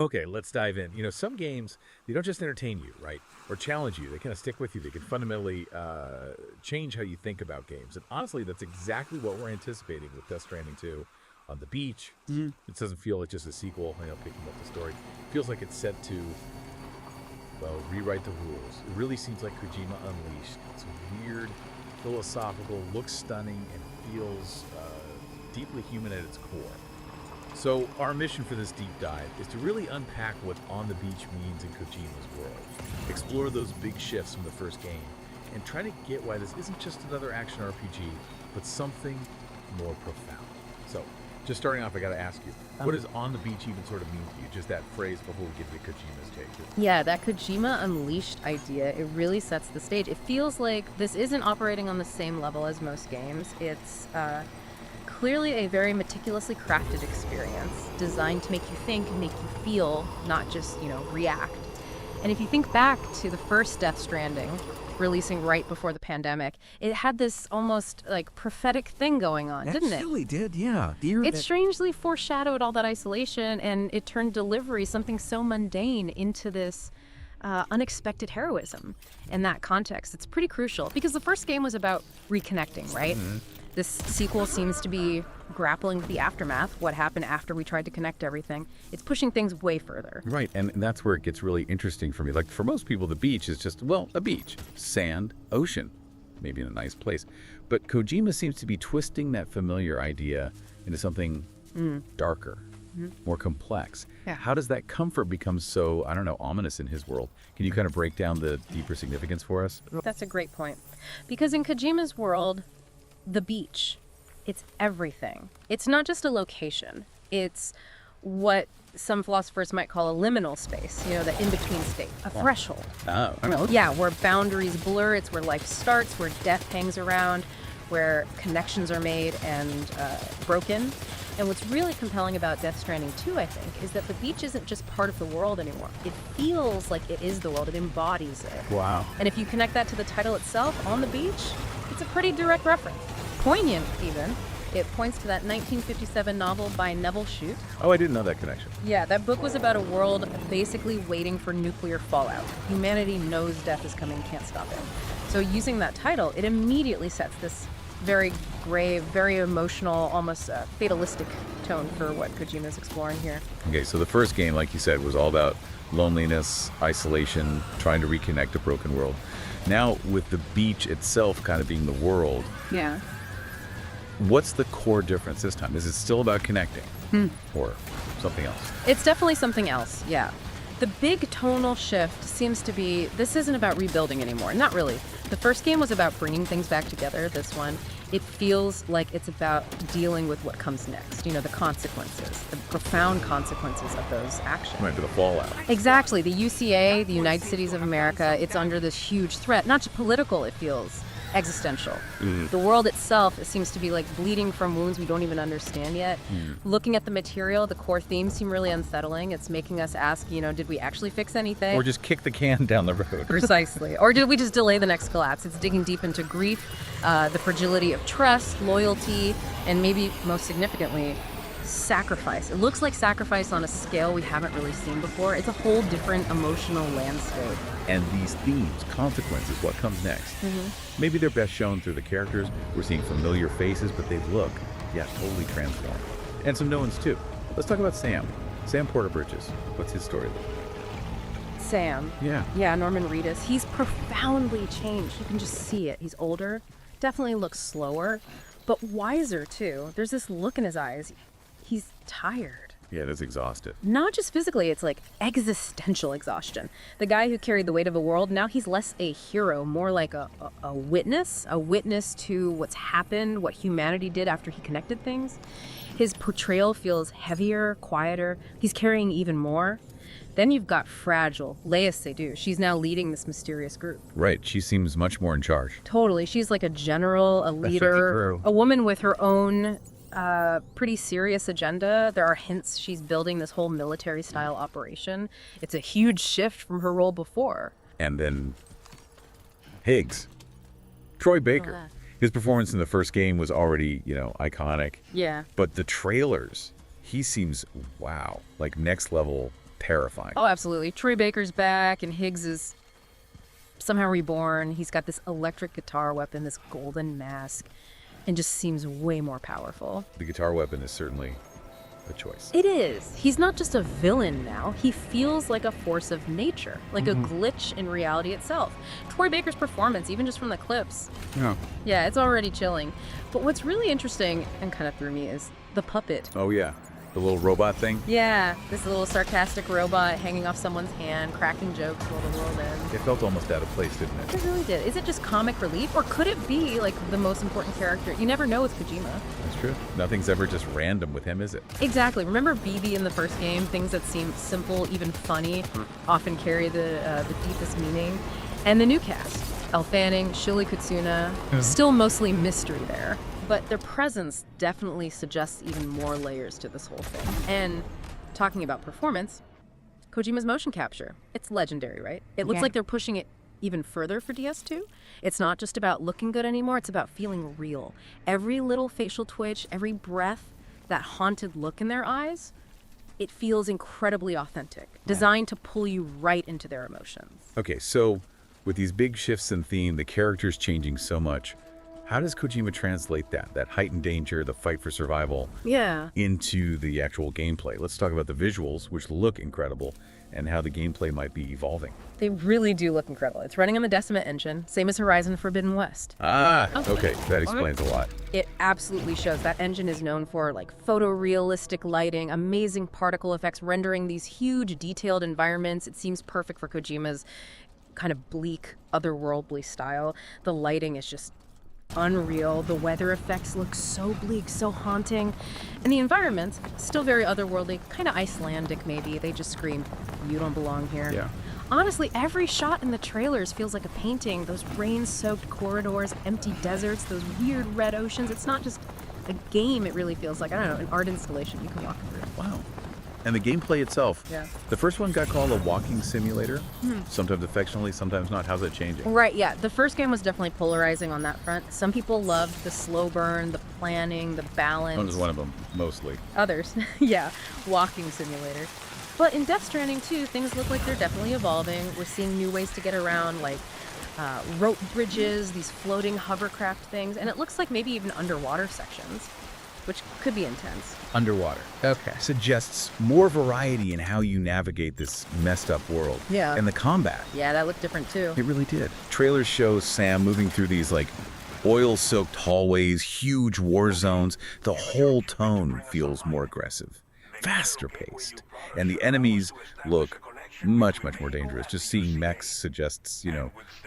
Okay, let's dive in. Some games, they don't just entertain you, right? Or challenge you. They kind of stick with you. They can fundamentally change how you think about games. And honestly, that's exactly what we're anticipating with Death Stranding 2 on the beach. It doesn't feel like just a sequel, picking up the story. It feels like it's set to, well, rewrite the rules. It really seems like Kojima Unleashed. It's weird, philosophical, looks stunning, and feels deeply human at its core. So our mission for this deep dive is to really unpack what on the beach means in Kojima's world, explore those big shifts from the first game, and try to get why this isn't just another action RPG, but something more profound. So, just starting off, I got to ask you, what does on the beach even sort of mean to you? Just that phrase before we get to Kojima's take. Yeah, that Kojima Unleashed idea, it really sets the stage. It feels like this isn't operating on the same level as most games. It's clearly a very meticulously crafted experience designed to make you think, make you feel, not just, react. And if you think back to the first Death Stranding, releasing right before the pandemic, it had this almost like prophetic thing going on, didn't it? It really did, yeah. It strangely foreshadowed all that isolation, and it turned delivery, something so mundane, into this unexpected heroism in that context. It's pretty crucial because the first game was about reconnecting, right? This sequel seems to be grappling with the aftermath, what happened after we tried to connect everything. It's pushing things way further. Right, and that's where it gets really interesting for me. Like, for most people, the beach is just, well, a beach. Sand, ocean, maybe in a nice place. But Kojima seems to be twisting that familiar idea into something darker, more complex. Yeah. How does that comfort become so, I don't know, ominous in his world? Can you kind of break down the deeper significance for us? That's a great point. Because in Kojima's world, the beach, it's everything. It's not just a location. It's what some philosophers might call a liminal space, the in-between state, a threshold. Oh, Yeah, where boundaries blur. It's where life starts, where death hangs around, where connections are made and broken. And what's really compelling about Death Stranding 2, I think, is that the beach isn't just part of the world anymore. It feels like it is the world. It embodies it. Wow. And if you connect that to the title itself, On the Beach, it's a pretty direct reference. Poignant, even. It points to that 1957 novel by Neville Shute. Oh, I didn't know that connection. Yeah, that book was about a world basically waiting for nuclear fallout. Humanity knows death is coming, can't stop it. So using that title, it immediately sets this very grave, very emotional, almost fatalistic tone for what Kojima's exploring here. Okay, so the first game, like you said, was all about loneliness, isolation, trying to reconnect a broken world. Now, with the beach itself kind of being the world, Yeah. what's the core difference this time? Is it still about connecting or something else? It's definitely something else, yeah. The big tonal shift seems to be, this isn't about rebuilding anymore. Not really. The first game was about bringing things back together. This one, it feels like it's about dealing with what comes next. The consequences, the profound consequences of those actions. Right, to the fallout. Exactly. The UCA, the United Cities of America, it's under this huge threat. Not just political, it feels existential. The world itself, it seems to be like bleeding from wounds we don't even understand yet. Looking at the material, the core themes seem really unsettling. It's making us ask, did we actually fix anything? Or just kick the can down the road. Precisely. Or did we just delay the next collapse? It's digging deep into grief, the fragility of trust, loyalty, and maybe most significantly, sacrifice. It looks like sacrifice on a scale we haven't really seen before. It's a whole different emotional landscape. And these themes, consequences, what comes next. Maybe they're best shown through the characters. We're seeing familiar faces, but they look, totally transformed. And some no ones too. Let's talk about Sam. Sam Porter Bridges. What's his story? Sam. Yeah. Norman Reedus. He's profoundly changed. You can just see it. He's older, definitely looks slower, but wiser too. There's this look in his eyes. He's tired. Yeah, that's exhausted. Not just physically, it's like existential exhaustion. The guy who carried the weight of the world, now he's less a hero, more like a witness to what's happened, what humanity did after he connected things. His portrayal feels heavier, quieter. He's carrying even more. Then you've got Fragile, Lea Seydoux. She's now leading this mysterious group. Right, she seems much more in charge. Totally. She's like a general, a leader, a woman with her own pretty serious agenda. There are hints she's building this whole military-style operation. It's a huge shift from her role before. And then Higgs, Troy Baker. His performance in the first game was already, iconic. Yeah. But the trailers, he seems, wow, like next level terrifying. Oh, absolutely. Troy Baker's back, and Higgs is somehow reborn. He's got this electric guitar weapon, this golden mask, and just seems way more powerful. The guitar weapon is certainly a choice. It is. He's not just a villain now. He feels like a force of nature, like a glitch in reality itself. Troy Baker's performance, even just from the clips. Yeah, it's already chilling. But what's really interesting and kind of threw me is the puppet. Oh, yeah. The little robot thing? Yeah, this little sarcastic robot hanging off someone's hand, cracking jokes while the world ends. It felt almost out of place, didn't it? It really did. Is it just comic relief, or could it be like the most important character? You never know with Kojima. That's true. Nothing's ever just random with him, is it? Exactly. Remember BB in the first game? Things that seem simple, even funny, often carry the deepest meaning. And the new cast, Elle Fanning, Shirley Kutsuna, still mostly mystery there. But their presence definitely suggests even more layers to this whole thing. And talking about performance, Kojima's motion capture, it's legendary, right? It looks like they're pushing it even further for DS2. It's not just about looking good anymore, it's about feeling real. Every little facial twitch, every breath, that haunted look in their eyes, it feels incredibly authentic, designed to pull you right into their emotions. Okay, so with these big shifts in theme, the characters changing so much, how does Kojima translate that heightened danger, the fight for survival, into the actual gameplay? Let's talk about the visuals, which look incredible, and how the gameplay might be evolving. They really do look incredible. It's running on the Decimate engine, same as Horizon Forbidden West. Okay, that explains a lot. It absolutely shows. That engine is known for like photorealistic lighting, amazing particle effects, rendering these huge detailed environments. It seems perfect for Kojima's kind of bleak, otherworldly style. The lighting is just unreal. The weather effects look so bleak, so haunting. And the environments, still very otherworldly, kind of Icelandic maybe. They just scream, you don't belong here. Yeah. Honestly, every shot in the trailers feels like a painting. Those rain-soaked corridors, empty deserts, those weird red oceans. It's not just a game, it really feels like, I don't know, an art installation you can walk through. Wow. And the gameplay itself. Yeah. The first one got called a walking simulator, sometimes affectionately, sometimes not. How's that changing? Right, yeah. The first game was definitely polarizing on that front. Some people loved the slow burn, the planning, the balance. One was one of them, mostly. Others, yeah, walking simulator. But in Death Stranding 2, things look like they're definitely evolving. We're seeing new ways to get around, like rope bridges, these floating hovercraft things, and it looks like maybe even underwater sections, which could be intense. Underwater. Okay. Suggests more variety in how you navigate this messed up world. Yeah. And the combat. Yeah, that looked different too. It really did. Trailers show Sam moving through these like oil-soaked hallways, huge war zones. The whole tone feels more aggressive, faster paced. And the enemies look much, much more dangerous. Just seeing mechs suggests,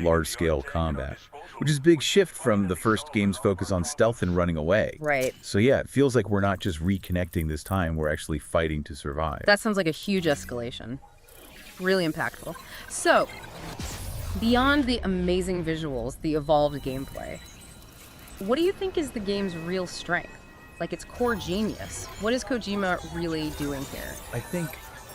large-scale combat, which is a big shift from the first game's focus on stealth and running away. Right. So yeah, it feels like we're not just reconnecting this time, we're actually fighting to survive. That sounds like a huge escalation. Really impactful. So, beyond the amazing visuals, the evolved gameplay, what do you think is the game's real strength? Like its core genius? What is Kojima really doing here? I think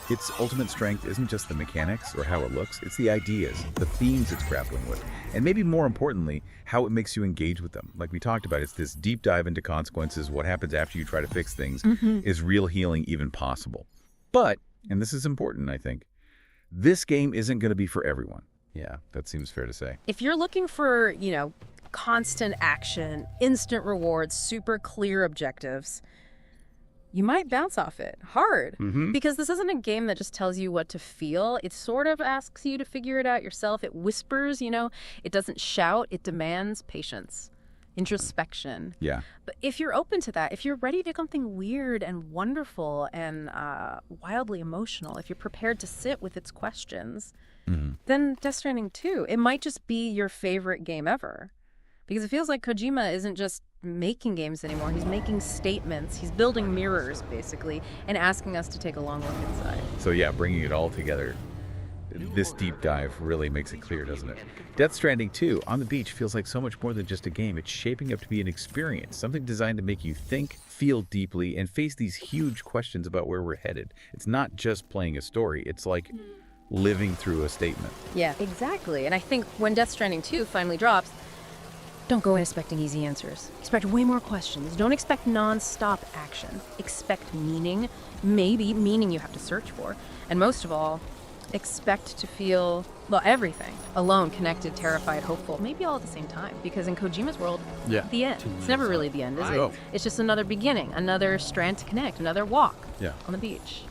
its ultimate strength isn't just the mechanics or how it looks, it's the ideas, the themes it's grappling with, and maybe more importantly, how it makes you engage with them. Like we talked about, it's this deep dive into consequences, what happens after you try to fix things. Is real healing even possible? But, and this is important, I think, this game isn't going to be for everyone. Yeah, that seems fair to say. If you're looking for, constant action, instant rewards, super clear objectives, you might bounce off it hard. Because this isn't a game that just tells you what to feel. It sort of asks you to figure it out yourself. It whispers, it doesn't shout. It demands patience, introspection. Yeah. But if you're open to that, if you're ready to something weird and wonderful and wildly emotional, if you're prepared to sit with its questions, then Death Stranding 2, it might just be your favorite game ever. Because it feels like Kojima isn't just making games anymore. He's making statements. He's building mirrors, basically, and asking us to take a long look inside. So yeah, bringing it all together, this deep dive really makes it clear, doesn't it? Death Stranding 2, on the beach, feels like so much more than just a game. It's shaping up to be an experience, something designed to make you think, feel deeply, and face these huge questions about where we're headed. It's not just playing a story. It's like living through a statement. Yeah, exactly. And I think when Death Stranding 2 finally drops, Don't go in expecting easy answers. Expect way more questions. Don't expect non-stop action. Expect meaning, maybe meaning you have to search for. And most of all, expect to feel, well, everything. Alone, connected, terrified, hopeful, maybe all at the same time. Because in Kojima's world, the end. It's never really the end, is it? Oh. It's just another beginning, another strand to connect, another walk Yeah. on the beach.